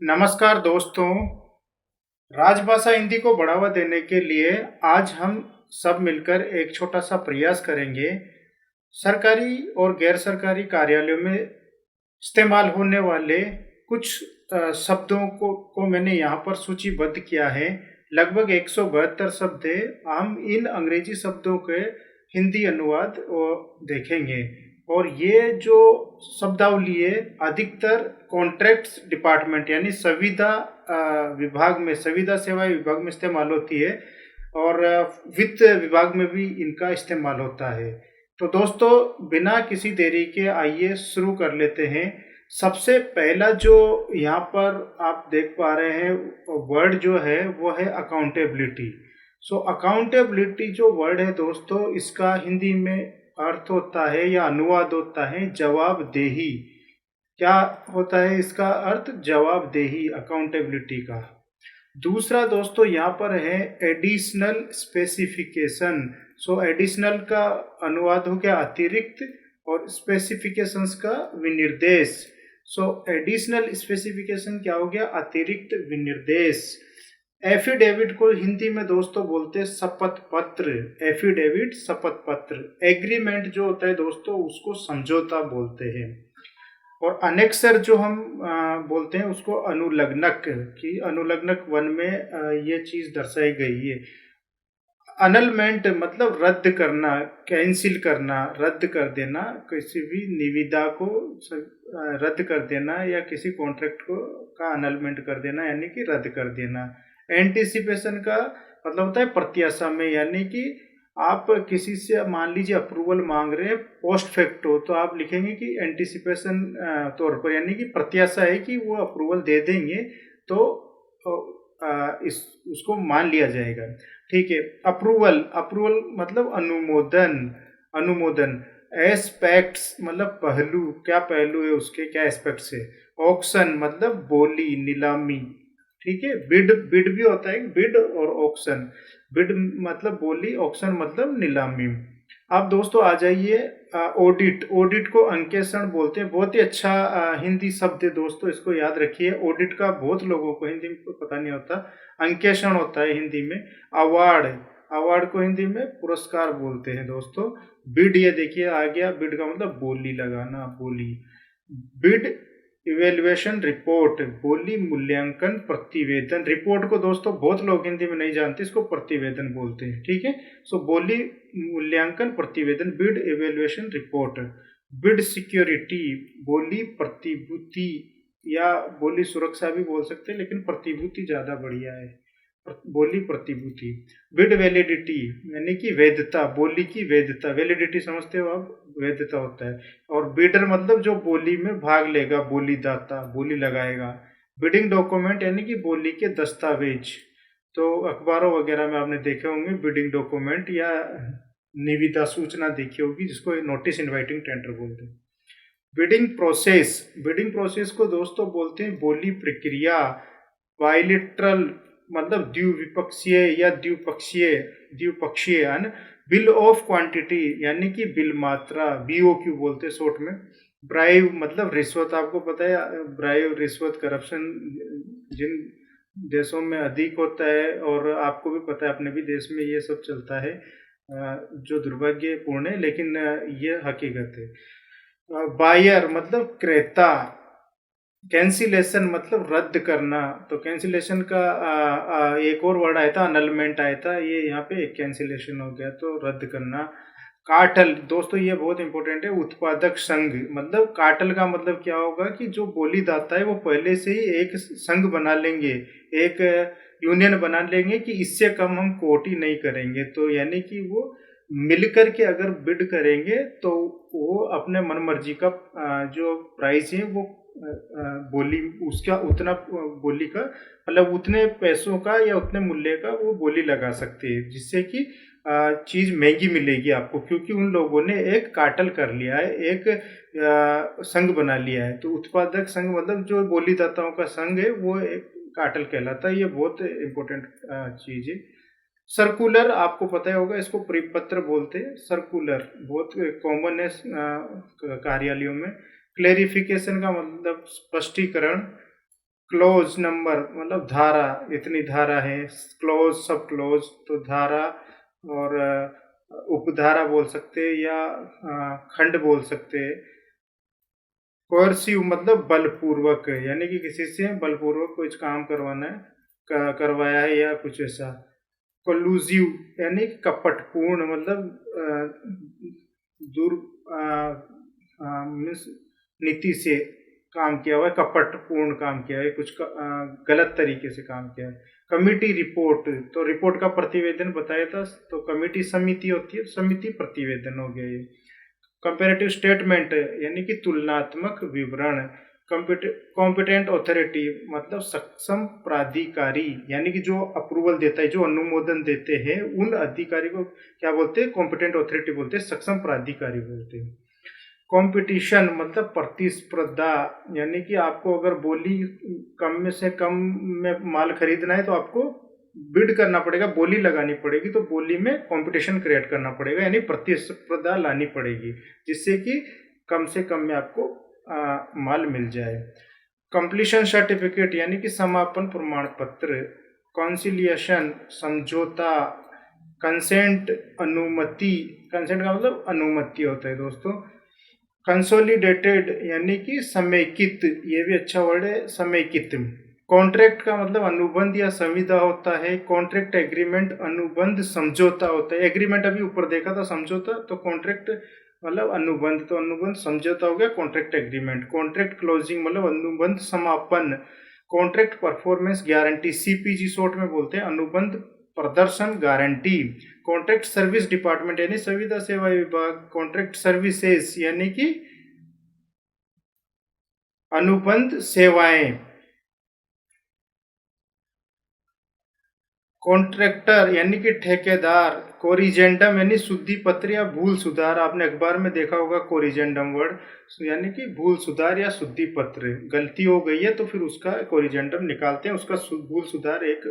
नमस्कार दोस्तों। राजभाषा हिंदी को बढ़ावा देने के लिए आज हम सब मिलकर एक छोटा सा प्रयास करेंगे। सरकारी और गैर सरकारी कार्यालयों में इस्तेमाल होने वाले कुछ शब्दों को मैंने यहाँ पर सूचीबद्ध किया है। लगभग 172 शब्द है। हम इन अंग्रेजी शब्दों के हिंदी अनुवाद देखेंगे और ये जो शब्दावली है अधिकतर कॉन्ट्रैक्ट्स डिपार्टमेंट यानी संविदा विभाग में, संविदा सेवा विभाग में इस्तेमाल होती है और वित्त विभाग में भी इनका इस्तेमाल होता है। तो दोस्तों, बिना किसी देरी के आइए शुरू कर लेते हैं। सबसे पहला जो यहाँ पर आप देख पा रहे हैं वर्ड जो है वो है अकाउंटेबिलिटी। सो अकाउंटेबिलिटी जो वर्ड है दोस्तों, इसका हिंदी में अर्थ होता है या अनुवाद होता है जवाबदेही। क्या होता है इसका अर्थ? जवाबदेही, अकाउंटेबिलिटी का। दूसरा दोस्तों यहाँ पर है एडिशनल स्पेसिफिकेशन। सो एडिशनल का अनुवाद हो गया अतिरिक्त और स्पेसिफिकेशंस का विनिर्देश। सो एडिशनल स्पेसिफिकेशन क्या हो गया? अतिरिक्त विनिर्देश। एफिडेविट को हिंदी में दोस्तों बोलते हैं शपथ पत्र। एफिडेविट, शपथ पत्र। एग्रीमेंट जो होता है दोस्तों उसको समझौता बोलते हैं। और अनेक्सर जो हम बोलते हैं उसको अनुलग्नक, कि अनुलग्नक वन में ये चीज दर्शाई गई है। अनलमेंट मतलब रद्द करना, कैंसिल करना, रद्द कर देना, किसी भी निविदा को रद्द कर देना या किसी कॉन्ट्रैक्ट को का अनलमेंट कर देना यानी कि रद्द कर देना। एंटिसिपेशन का मतलब होता है प्रत्याशा में, यानी कि आप किसी से मान लीजिए अप्रूवल मांग रहे हैं पोस्ट फैक्टो, तो आप लिखेंगे कि एंटिसिपेशन तौर पर, यानी कि प्रत्याशा है कि वो अप्रूवल दे देंगे तो इस उसको मान लिया जाएगा। ठीक है। अप्रूवल, अप्रूवल मतलब अनुमोदन, अनुमोदन। एस्पेक्ट्स मतलब पहलू, क्या पहलू है उसके, क्या एस्पेक्ट्स है। ऑक्शन मतलब बोली, नीलामी। ठीक है। बिड, बिड भी होता है, बिड और ऑक्शन। बिड मतलब बोली, ऑक्शन मतलब नीलामी। अब दोस्तों आ जाइए ऑडिट। ऑडिट को अंकेक्षण बोलते हैं। बहुत ही अच्छा हिंदी शब्द है दोस्तों, इसको याद रखिए। ऑडिट का बहुत लोगों को हिंदी में पता नहीं होता। अंकेक्षण होता है हिंदी में। अवार्ड, अवार्ड को हिंदी में पुरस्कार बोलते हैं दोस्तों। बिड, ये देखिए आ गया, बिड का मतलब बोली लगाना, बोली। बिड इवेल्युएशन रिपोर्ट, बोली मूल्यांकन प्रतिवेदन। रिपोर्ट को दोस्तों बहुत लोग हिंदी में नहीं जानते, इसको प्रतिवेदन बोलते हैं। ठीक है। सो बोली मूल्यांकन प्रतिवेदन, bid evaluation report. Bid security, बोली प्रतिभूति या बोली सुरक्षा भी बोल सकते हैं, लेकिन प्रतिभूति ज्यादा बढ़िया है। बोली प्रतिभूति। बिड वैलिडिटी यानी कि वैधता, बोली की वैधता। वैलिडिटी समझते हो आप? वैधता होता है। और बिडर मतलब जो बोली में भाग लेगा, बोली दाता, बोली लगाएगा। बिडिंग डॉक्यूमेंट यानी कि बोली के दस्तावेज। तो अखबारों वगैरह में आपने देखे होंगे बिडिंग डॉक्यूमेंट या निविदा सूचना देखी होगी, जिसको नोटिस इनवाइटिंग टेंडर बोलते हैं। बिडिंग प्रोसेस, बिडिंग प्रोसेस को दोस्तों बोलते हैं बोली प्रक्रिया। बाइलिटरल मतलब द्विपक्षीय या द्विपक्षीय, द्विपक्षीय। बिल ऑफ क्वांटिटी यानी कि बिल मात्रा, बीओक्यू बोलते हैं शॉर्ट में। ब्राइव मतलब रिश्वत, आपको पता है ब्राइव, रिश्वत, करप्शन जिन देशों में अधिक होता है, और आपको भी पता है अपने भी देश में ये सब चलता है, जो दुर्भाग्यपूर्ण है, लेकिन ये हकीकत है। बायर मतलब क्रेता। कैंसिलेशन मतलब रद्द करना। तो कैंसिलेशन का एक और वर्ड आया था, अनलमेंट आया था, ये यहाँ पे कैंसिलेशन हो गया, तो रद्द करना। कार्टल दोस्तों ये बहुत इंपॉर्टेंट है। उत्पादक संघ मतलब, कार्टल का मतलब क्या होगा कि जो बोली दाता है वो पहले से ही एक संघ बना लेंगे, एक यूनियन बना लेंगे कि इससे कम हम कोटी नहीं करेंगे। तो यानी कि वो मिलकर के अगर बिड करेंगे तो वो अपने मन मर्जी का जो प्राइस है वो बोली उसका उतना, बोली का मतलब उतने पैसों का या उतने मूल्य का वो बोली लगा सकते हैं, जिससे कि चीज महंगी मिलेगी आपको, क्योंकि उन लोगों ने एक कार्टल कर लिया है, एक संघ बना लिया है। तो उत्पादक संघ मतलब जो बोलीदाताओं का संघ है वो एक कार्टल कहलाता है। ये बहुत इंपॉर्टेंट चीज है। सर्कुलर आपको पता ही होगा, इसको परिपत्र बोलते हैं। सर्कुलर बहुत कॉमन है कार्यालयों में। क्लेरिफिकेशन का मतलब स्पष्टीकरण। क्लोज नंबर मतलब धारा, इतनी धारा है। क्लोज, सब क्लोज तो धारा, और उपधारा बोल सकते हैं या खंड बोल सकते हैं। कोर्सिव मतलब बलपूर्वक, यानी कि किसी से बलपूर्वक कुछ काम करवाना है, करवाया है या कुछ ऐसा। कोलूसिव यानी कि कपटपूर्ण, मतलब दूर मीन्स नीति से काम किया हुआ है, कपटपूर्ण काम किया है, कुछ गलत तरीके से काम किया है। कमिटी रिपोर्ट, तो रिपोर्ट का प्रतिवेदन बताया था, तो कमिटी समिति होती है, समिति प्रतिवेदन हो गया ये। कंपेरेटिव स्टेटमेंट यानी कि तुलनात्मक विवरण। कॉम्पिटेंट ऑथोरिटी मतलब सक्षम प्राधिकारी, यानी कि जो अप्रूवल देता है, जो अनुमोदन देते हैं, उन अधिकारी को क्या बोलते हैं? कॉम्पिटेंट ऑथोरिटी बोलते हैं, सक्षम प्राधिकारी बोलते हैं। कंपटीशन मतलब प्रतिस्पर्धा, यानी कि आपको अगर बोली कम में से कम में माल खरीदना है तो आपको बिड करना पड़ेगा, बोली लगानी पड़ेगी, तो बोली में कंपटीशन क्रिएट करना पड़ेगा, यानी प्रतिस्पर्धा लानी पड़ेगी, जिससे कि कम से कम में आपको माल मिल जाए। कंप्लीशन सर्टिफिकेट यानी कि समापन प्रमाण पत्र। कॉन्सिलिएशन समझौता। कंसेंट अनुमति, कंसेंट का मतलब अनुमति होता है दोस्तों। कंसोलिडेटेड यानी कि समेकित, ये भी अच्छा वर्ड है, समेकित। कॉन्ट्रैक्ट का मतलब अनुबंध या संविदा होता है। कॉन्ट्रैक्ट एग्रीमेंट अनुबंध समझौता होता है। एग्रीमेंट अभी ऊपर देखा था, समझौता, तो कॉन्ट्रैक्ट मतलब अनुबंध, तो अनुबंध समझौता हो गया कॉन्ट्रैक्ट एग्रीमेंट। कॉन्ट्रैक्ट क्लोजिंग मतलब अनुबंध समापन। कॉन्ट्रैक्ट परफॉर्मेंस गारंटी, सीपीजी शॉर्ट में बोलते हैं, अनुबंध प्रदर्शन गारंटी। कॉन्ट्रैक्ट सर्विस डिपार्टमेंट यानी संविदा सेवा विभाग। कॉन्ट्रैक्ट सर्विसेज यानी कि अनुबंध सेवाएं। कॉन्ट्रैक्टर यानी कि ठेकेदार। कोरिजेंडम यानी शुद्धि पत्र या भूल सुधार, आपने अखबार में देखा होगा कोरिजेंडम वर्ड, यानी कि भूल सुधार या शुद्धि पत्र। गलती हो गई है तो फिर उसका कोरिजेंडम निकालते हैं, उसका भूल सुधार एक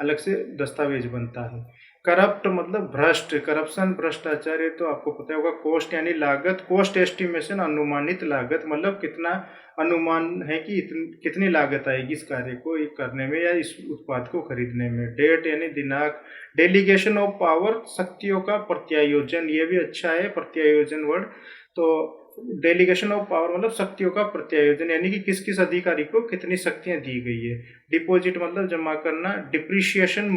अलग से दस्तावेज बनता है। करप्ट मतलब भ्रष्ट, करप्शन, भ्रष्टाचार, ये तो आपको पता होगा। कॉस्ट यानी लागत। कॉस्ट एस्टिमेशन अनुमानित लागत, मतलब कितना अनुमान है कि कितनी लागत आएगी इस कार्य को करने में या इस उत्पाद को खरीदने में। डेट यानी दिनांक। डेलीगेशन ऑफ पावर, शक्तियों का प्रत्यायोजन, ये भी अच्छा है प्रत्यायोजन वर्ड। तो डेलीगेशन ऑफ पावर मतलब शक्तियों का प्रत्यायोजन, यानी कि किस किस अधिकारी को कितनी शक्तियां दी गई है। डिपॉजिट मतलब जमा करना। डिप्रिशिएशन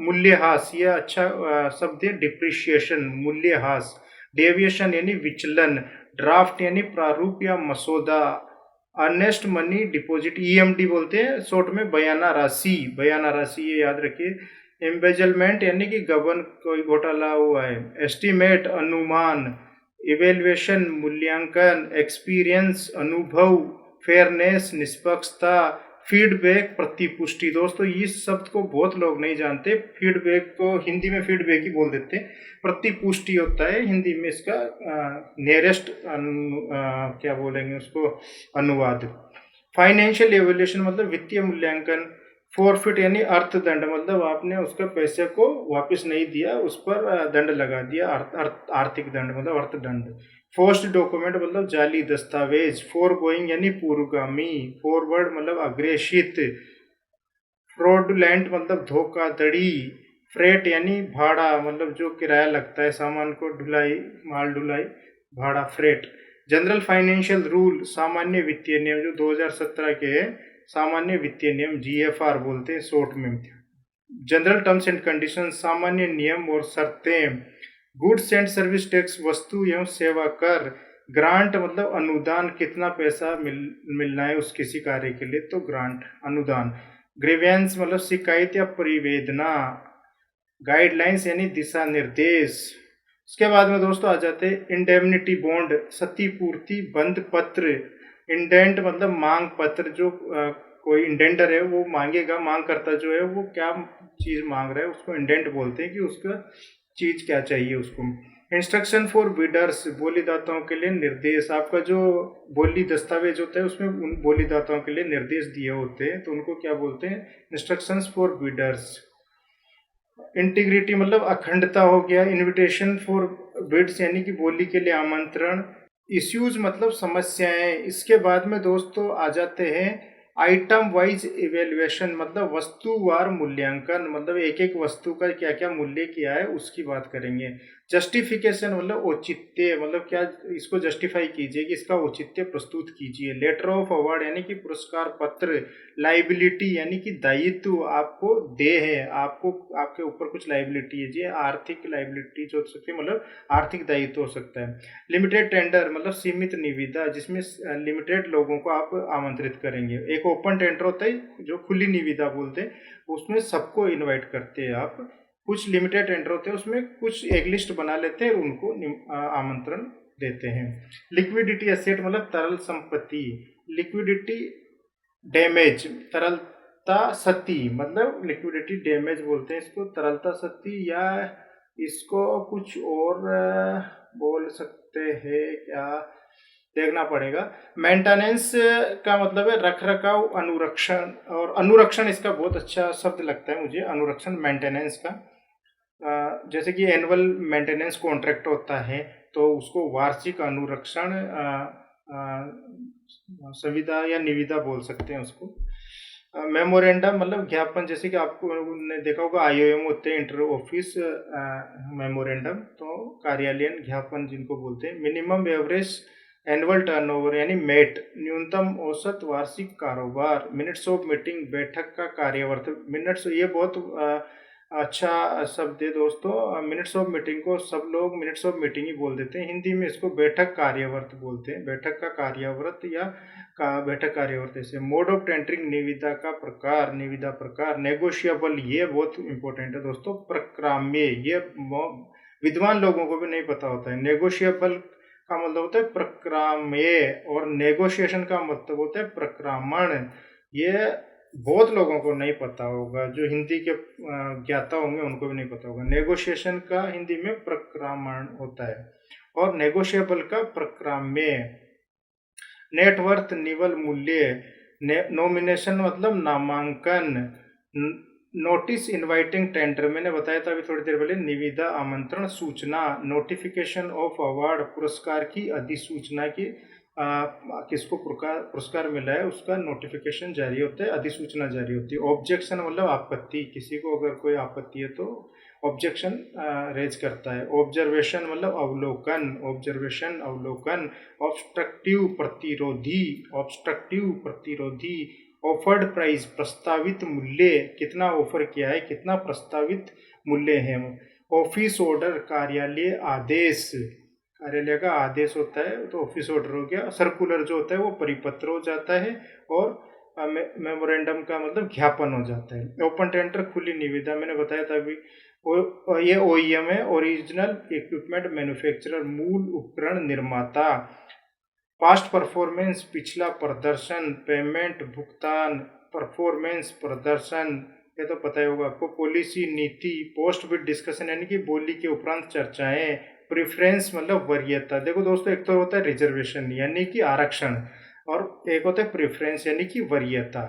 मूल्यह्रास, ये अच्छा शब्द है, डिप्रिशिएशन मूल्यह्रास। डेविएशन यानी विचलन। ड्राफ्ट यानी प्रारूप या मसौदा। अर्नेस्ट मनी डिपॉजिट, ईएमडी बोलते हैं शॉर्ट में, बयाना राशि, बयाना राशि, ये याद रखिए। एम्बेजलमेंट यानी कि गबन, कोई घोटाला हुआ है। एस्टिमेट अनुमान। इवेल्युएशन मूल्यांकन। एक्सपीरियंस अनुभव। फेयरनेस निष्पक्षता। फीडबैक प्रतिपुष्टि, दोस्तों इस शब्द को बहुत लोग नहीं जानते। फीडबैक को हिंदी में फीडबैक ही बोल देते हैं, प्रतिपुष्टि होता है हिंदी में इसका नियरेस्ट क्या बोलेंगे उसको, अनुवाद। फाइनेंशियल एवेल्यूशन मतलब वित्तीय मूल्यांकन। फोरफिट यानी अर्थदंड, मतलब आपने उसका पैसे को वापस नहीं दिया, उस पर दंड लगा दिया, आर्थिक दंड मतलब अर्थदंड। फोर्स्ड डॉक्यूमेंट मतलब जाली दस्तावेज। फोर गोइंग यानी पूर्वगामी। फॉरवर्ड मतलब अग्रेसित। फ्रॉडुलेंट मतलब धोखाधड़ी। फ्रेट यानी भाड़ा, मतलब जो किराया लगता है सामान को ढुलाई, माल ढुलाई, भाड़ा, फ्रेट। जनरल फाइनेंशियल रूल, सामान्य वित्तीय नियम, जो 2017 के है, सामान्य वित्तीय नियम, जीएफआर बोलते हैं शॉर्ट में। जनरल टर्म्स एंड कंडीशन, सामान्य नियम और शर्तें। गुड्स एंड सर्विस टैक्स, वस्तु एवं सेवा कर। ग्रांट मतलब अनुदान, कितना पैसा मिलना है उस किसी कार्य के लिए, तो ग्रांट, अनुदान। ग्रीवेंस मतलब शिकायत या परिवेदना। गाइडलाइंस यानी दिशा निर्देश। इसके बाद में दोस्तों आ जाते हैं इंडेमनिटी बॉन्ड, क्षतिपूर्ति बंध पत्र। इंडेंट मतलब मांग पत्र, जो कोई इंडेंटर है वो मांगेगा, मांग करता जो है वो क्या चीज मांग रहा है उसको इंडेंट बोलते हैं, कि उसका चीज क्या चाहिए उसको। इंस्ट्रक्शन फॉर बिडर्स, बोलीदाताओं के लिए निर्देश। आपका जो बोली दस्तावेज होता है उसमें उन बोलीदाताओं के लिए निर्देश दिए होते हैं, तो उनको क्या बोलते हैं, इंस्ट्रक्शंस फॉर बिडर्स। इंटीग्रिटी मतलब अखंडता हो गया। इनविटेशन फॉर बिड्स यानी कि बोली के लिए आमंत्रण। इश्यूज मतलब समस्याएं। इसके बाद में दोस्तों आ जाते हैं आइटम वाइज इवेल्युएशन मतलब वस्तुवार मूल्यांकन, मतलब एक एक वस्तु का क्या क्या मूल्य किया है उसकी बात करेंगे। जस्टिफिकेशन मतलब औचित्य, मतलब क्या इसको जस्टिफाई कीजिए कि इसका औचित्य प्रस्तुत कीजिए। लेटर ऑफ अवार्ड यानी कि पुरस्कार पत्र। लाइबिलिटी यानी कि दायित्व आपको दे है, आपको आपके ऊपर कुछ लाइबिलिटी है जी, आर्थिक लाइबिलिटी जो हो सकती है, मतलब आर्थिक दायित्व हो सकता है। लिमिटेड टेंडर मतलब सीमित निविदा, जिसमें लिमिटेड लोगों को आप आमंत्रित करेंगे। एक ओपन टेंडर होता है जो खुली निविदा बोलते हैं, उसमें सबको इनवाइट करते हैं आप। कुछ लिमिटेड टेंडर होते हैं उसमें कुछ एक लिस्ट बना लेते हैं, उनको आमंत्रण देते हैं। लिक्विडिटी एसेट मतलब तरल संपत्ति। लिक्विडिटी डैमेज तरलता सती, मतलब लिक्विडिटी डैमेज बोलते हैं इसको, तरलता सती, या इसको कुछ और बोल सकते हैं क्या, देखना पड़ेगा। मेंटेनेंस का मतलब है रख रखाव, अनुरक्षण, और अनुरक्षण इसका बहुत अच्छा शब्द लगता है मुझे, अनुरक्षण मेंटेनेंस का। जैसे कि एनुअल मेंटेनेंस कॉन्ट्रैक्ट होता है तो उसको वार्षिक अनुरक्षण संविदा या निविदा बोल सकते हैं उसको। मेमोरेंडम मतलब ज्ञापन, जैसे कि आपको ने देखा होगा आईओएम होते हैं, इंटर ऑफिस मेमोरेंडम, तो कार्यालयीन ज्ञापन जिनको बोलते हैं। मिनिमम एवरेज एनुअल टर्नओवर यानी मेट, न्यूनतम औसत वार्षिक कारोबार। मिनट्स ऑफ मीटिंग बैठक का कार्यवर्त। मिनट्स ये बहुत अच्छा शब्द है दोस्तों। मिनट्स ऑफ मीटिंग को सब लोग मिनट्स ऑफ मीटिंग ही बोल देते हैं, हिंदी में इसको बैठक कार्यवर्त बोलते हैं। बैठक का कार्यवर्त या बैठक कार्यवर्त ऐसे। मोड ऑफ टेंडरिंग निविदा का प्रकार, निविदा प्रकार। नेगोशिएबल ये बहुत इंपॉर्टेंट है दोस्तों। प्रक्राम्य ये विद्वान लोगों को भी नहीं पता होता है। नेगोशिएबल का मतलब होता है प्रक्राम्य, और नेगोशिएशन का मतलब होता है प्रक्रामण। ये बहुत लोगों को नहीं पता होगा, जो हिंदी के ज्ञाता होंगे उनको भी नहीं पता होगा। नेगोशिएशन का हिंदी में प्रक्रामण होता है, और नेगोशिएबल का प्रक्राम्य। नेटवर्थ निवल मूल्य। नॉमिनेशन मतलब नामांकन। नोटिस इनवाइटिंग टेंडर, मैंने बताया था अभी थोड़ी देर पहले, निविदा आमंत्रण सूचना। नोटिफिकेशन ऑफ अवार्ड पुरस्कार की अधिसूचना की, किसको पुरस्कार मिला है उसका नोटिफिकेशन जारी होता है, अधिसूचना जारी होती है। ऑब्जेक्शन मतलब आपत्ति, किसी को अगर कोई आपत्ति है तो ऑब्जेक्शन रेज करता है। ऑब्जर्वेशन मतलब अवलोकन, ऑब्जर्वेशन अवलोकन। ऑब्स्ट्रक्टिव प्रतिरोधी, ऑब्स्ट्रक्टिव प्रतिरोधी। ऑफर्ड प्राइस प्रस्तावित मूल्य, कितना ऑफर किया है, कितना प्रस्तावित मूल्य है। ऑफिस ऑर्डर कार्यालय आदेश, कार्यालय का आदेश होता है तो ऑफिस ऑर्डर हो गया। सर्कुलर जो होता है वो परिपत्र हो जाता है, और मेमोरेंडम का मतलब ज्ञापन हो जाता है। ओपन टेंडर खुली निविदा, मैंने बताया था अभी, ये ओईएम है, ओरिजिनल इक्विपमेंट मैन्युफैक्चरर, मूल उपकरण निर्माता। पास्ट परफॉर्मेंस पिछला प्रदर्शन, पेमेंट भुगतान, परफॉर्मेंस प्रदर्शन, ये तो पता ही होगा आपको। पॉलिसी नीति, पोस्ट विद डिस्कशन यानी कि बोली के उपरांत चर्चाएं। प्रेफरेंस मतलब वरीयता। देखो दोस्तों, एक तो होता है रिजर्वेशन यानी कि आरक्षण, और एक होता है प्रेफरेंस यानी कि वरीयता।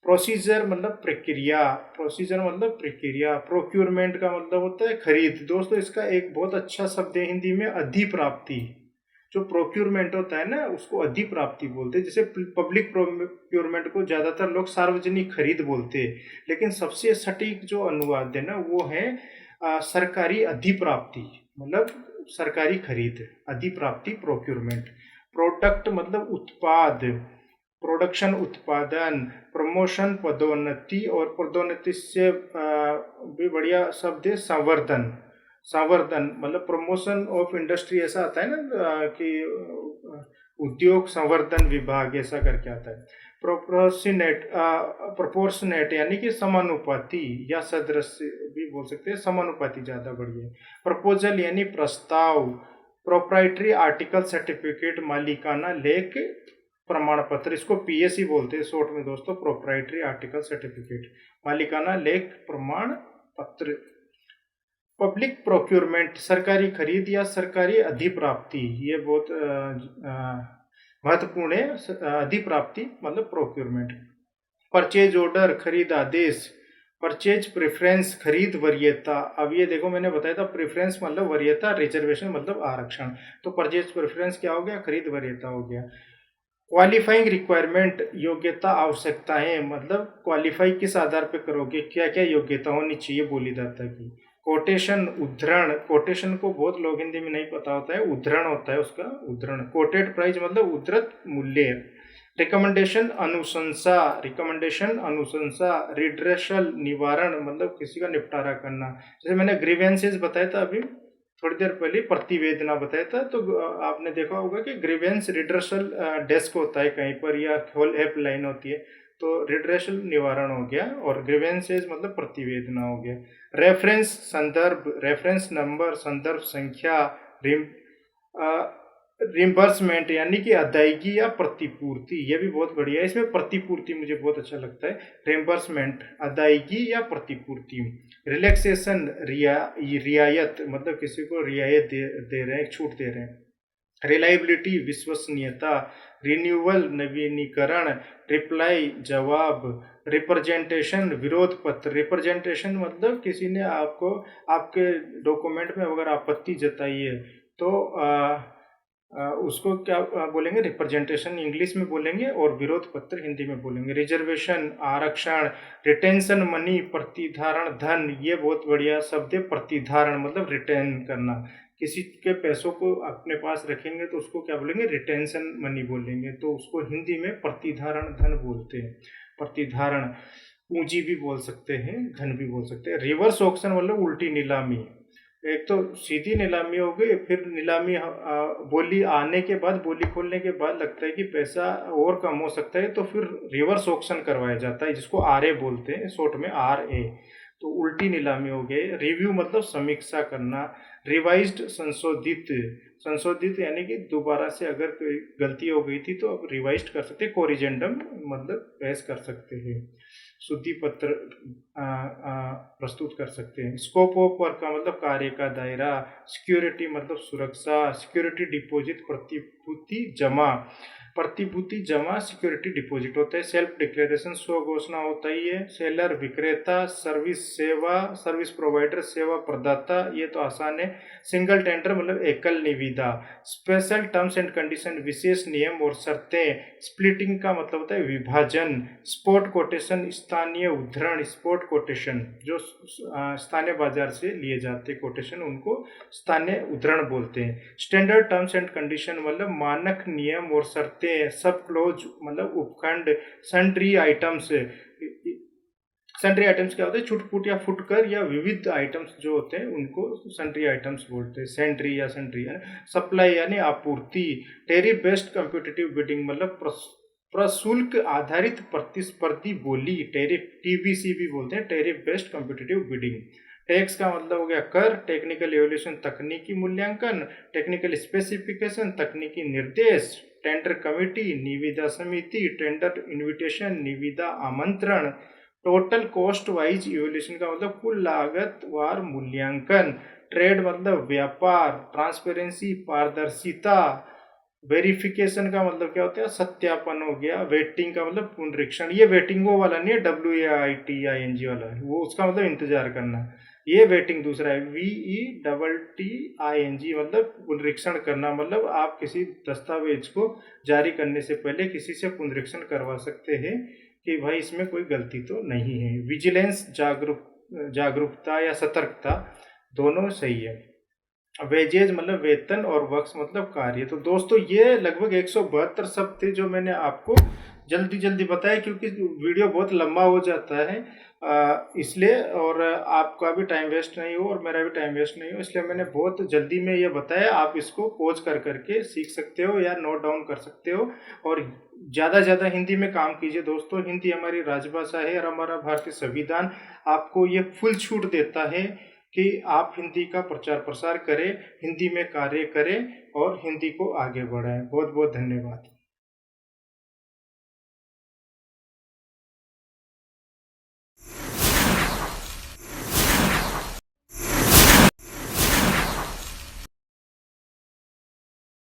प्रोसीजर मतलब प्रक्रिया, प्रोसीजर मतलब प्रक्रिया। प्रोक्यूरमेंट का मतलब होता है खरीद। दोस्तों इसका एक बहुत अच्छा शब्द है हिंदी में, अधिप्राप्ति। जो प्रोक्यूरमेंट होता है ना उसको अधिप्राप्ति बोलते हैं। जैसे पब्लिक प्रोक्यूरमेंट को ज्यादातर लोग सार्वजनिक खरीद बोलते हैं, लेकिन सबसे सटीक जो अनुवाद है ना वो है सरकारी अधिप्राप्ति, मतलब सरकारी खरीद, अधिप्राप्ति प्रोक्यूरमेंट। प्रोडक्ट मतलब उत्पाद, प्रोडक्शन उत्पादन। प्रमोशन पदोन्नति, और पदोन्नति से भी बढ़िया शब्द है संवर्धन। संवर्धन मतलब प्रमोशन ऑफ इंडस्ट्री ऐसा आता है ना कि उद्योग संवर्धन विभाग ऐसा करके आता है। प्रोपोर्शनेट, प्रोपोर्शनेट यानी कि समानुपाती, या सदृश भी बोल सकते हैं, समानुपाती ज्यादा बढ़िया है। प्रपोजल यानी प्रस्ताव। प्रोप्राइटरी आर्टिकल सर्टिफिकेट, मालिकाना लेख प्रमाण पत्र, इसको पीएससी बोलते हैं शॉर्ट में दोस्तों, प्रोप्राइटरी आर्टिकल सर्टिफिकेट, मालिकाना लेख प्रमाण पत्र। पब्लिक प्रोक्यूरमेंट सरकारी खरीद या सरकारी अधिप्राप्ति, ये बहुत महत्वपूर्ण है। अधिप्राप्ति मतलब प्रोक्यूरमेंट। परचेज ऑर्डर खरीद आदेश। परचेज प्रेफरेंस खरीद वरीयता। अब ये देखो मैंने बताया था प्रेफरेंस मतलब वरीयता, रिजर्वेशन मतलब आरक्षण, तो परचेज प्रेफरेंस क्या हो गया, खरीद वरीयता हो गया। क्वालिफाइंग रिक्वायरमेंट योग्यता आवश्यकताएं, मतलब क्वालिफाई किस आधार पे करोगे, क्या क्या योग्यता होनी चाहिए बोलीदाता की। कोटेशन उद्धरण, कोटेशन को बहुत लोग हिंदी में नहीं पता होता है, उद्धरण होता है उसका, उद्धरण। कोटेड प्राइस मतलब उद्धृत मूल्य। रिकमेंडेशन अनुशंसा, रिकमेंडेशन अनुशंसा। रिड्रेशल निवारण मतलब किसी का निपटारा करना। जैसे मैंने ग्रीवेंसेस बताया था अभी थोड़ी देर पहले, प्रतिवेदना बताया था, तो आपने देखा होगा कि ग्रीवेंस रिड्रेशल डेस्क होता है कहीं पर, या होल हेल्प लाइन होती है, तो रिड्रेशल निवारण हो गया, और ग्रीवेंसेस मतलब प्रतिवेदना हो गया। रेफरेंस संदर्भ, रेफरेंस नंबर, संदर्भ संख्या। रिम रिम्बर्समेंट यानी कि अदायगी या प्रतिपूर्ति, ये भी बहुत बढ़िया है, इसमें प्रतिपूर्ति मुझे बहुत अच्छा लगता है। रिम्बर्समेंट अदायगी या प्रतिपूर्ति। रिलैक्सेशन रियायत, मतलब किसी को रियायत दे रहे हैं, छूट दे रहे हैं। रिलायबिलिटी विश्वसनीयता। रिन्यूअल नवीनीकरण। रिप्लाई जवाब। रिप्रेजेंटेशन विरोध पत्र। रिप्रेजेंटेशन मतलब किसी ने आपको आपके डॉक्यूमेंट में अगर आपत्ति जताई है तो उसको क्या बोलेंगे, रिप्रेजेंटेशन इंग्लिश में बोलेंगे, और विरोध पत्र हिंदी में बोलेंगे। रिजर्वेशन आरक्षण। रिटेंशन मनी प्रतिधारण धन, ये बहुत बढ़िया शब्द है, प्रतिधारण मतलब रिटेन करना। किसी के पैसों को अपने पास रखेंगे तो उसको क्या बोलेंगे, रिटेंशन मनी बोलेंगे, तो उसको हिंदी में प्रतिधारण धन बोलते हैं। प्रतिधारण। पूंजी भी बोल सकते हैं, धन भी बोल सकते हैं। रिवर्स ऑक्शन मतलब उल्टी नीलामी। एक तो सीधी नीलामी हो गई, फिर नीलामी बोली आने के बाद, बोली खोलने के बाद लगता है कि पैसा और कम हो सकता है, तो फिर रिवर्स ऑक्शन करवाया जाता है, जिसको आरए बोलते हैं, शॉर्ट में आरए। तो उल्टी नीलामी हो गई। रिव्यू मतलब समीक्षा करना। रिवाइज्ड संशोधित, संशोधित यानी कि दोबारा से अगर कोई गलती हो गई थी तो अब रिवाइज्ड कर सकते हैं, कोरिजेंडम मतलब पेश कर सकते हैं, शुद्धि पत्र प्रस्तुत कर सकते हैं। स्कोप ऑफ वर्क का मतलब कार्य का दायरा। सिक्योरिटी मतलब सुरक्षा। सिक्योरिटी डिपॉजिट प्रतिभूति जमा, प्रतिभूति जमा सिक्योरिटी डिपॉजिट होता है। सेल्फ डिक्लेरेशन स्व घोषणा होता ही है। सेलर विक्रेता। सर्विस सेवा, सर्विस प्रोवाइडर सेवा प्रदाता, ये तो आसान है। सिंगल टेंडर मतलब एकल निविदा। स्पेशल टर्म्स एंड कंडीशन विशेष नियम और शर्तें। स्प्लिटिंग का मतलब होता है विभाजन। स्पॉट कोटेशन स्थानीय उद्धरण। स्पॉट कोटेशन जो स्थानीय बाजार से लिए जाते कोटेशन, उनको स्थानीय उद्धरण बोलते हैं। स्टैंडर्ड टर्म्स एंड कंडीशन मतलब मानक नियम और शर्तें। सब क्लोज मतलब उपखंड। सन्ड्री आइटम्स, सन्ड्री आइटम्स क्या होते हैं, छुटपुट या फुटकर या विविध आइटम्स जो होते हैं उनको सन्ड्री आइटम्स बोलते हैं। सेंट्री या सन्ड्री है। सप्लाई यानी आपूर्ति। टेरिफ बेस्ड कम्पिटिटिव बिडिंग मतलब प्रशुल्क आधारित प्रतिस्पर्धी बोली, टेरिफ, टीबीसी भी बोलते हैं, tariff based competitive bidding. Tax का मतलब हो गया कर। टेक्निकल एवोल्यूशन तकनीकी मूल्यांकन। टेक्निकल स्पेसिफिकेशन तकनीकी निर्देश। टेंडर कमेटी निविदा समिति। टेंडर इन्विटेशन निविदा आमंत्रण। टोटल कॉस्ट वाइज इवोल्यूशन का मतलब कुल लागत वार मूल्यांकन। ट्रेड मतलब व्यापार। ट्रांसपेरेंसी पारदर्शिता। वेरिफिकेशन का मतलब क्या होता है, सत्यापन हो गया। वेटिंग का मतलब पुनरीक्षण, ये वेटिंगो वाला नहीं है, WAITING वाला है वो, उसका मतलब इंतजार करना। ये वेटिंग दूसरा है, VETTING मतलब पुनरीक्षण करना, मतलब आप किसी दस्तावेज को जारी करने से पहले किसी से पुनरीक्षण करवा सकते हैं कि भाई इसमें कोई गलती तो नहीं है। विजिलेंस जागरूकता या सतर्कता, दोनों सही है। वेजेज मतलब वेतन, और वर्क्स मतलब कार्य। तो दोस्तों ये लगभग 172 शब्द थे जो मैंने आपको जल्दी जल्दी बताया, क्योंकि वीडियो बहुत लंबा हो जाता है इसलिए, और आपका भी टाइम वेस्ट नहीं हो और मेरा भी टाइम वेस्ट नहीं हो, इसलिए मैंने बहुत जल्दी में ये बताया। आप इसको पॉज कर करके सीख सकते हो या नोट डाउन कर सकते हो, और ज़्यादा ज़्यादा हिंदी में काम कीजिए दोस्तों। हिंदी हमारी राजभाषा है, और हमारा भारतीय संविधान आपको ये फुल छूट देता है कि आप हिंदी का प्रचार प्रसार करें, हिंदी में कार्य करें और हिंदी को आगे बढ़ाएं। बहुत बहुत धन्यवाद।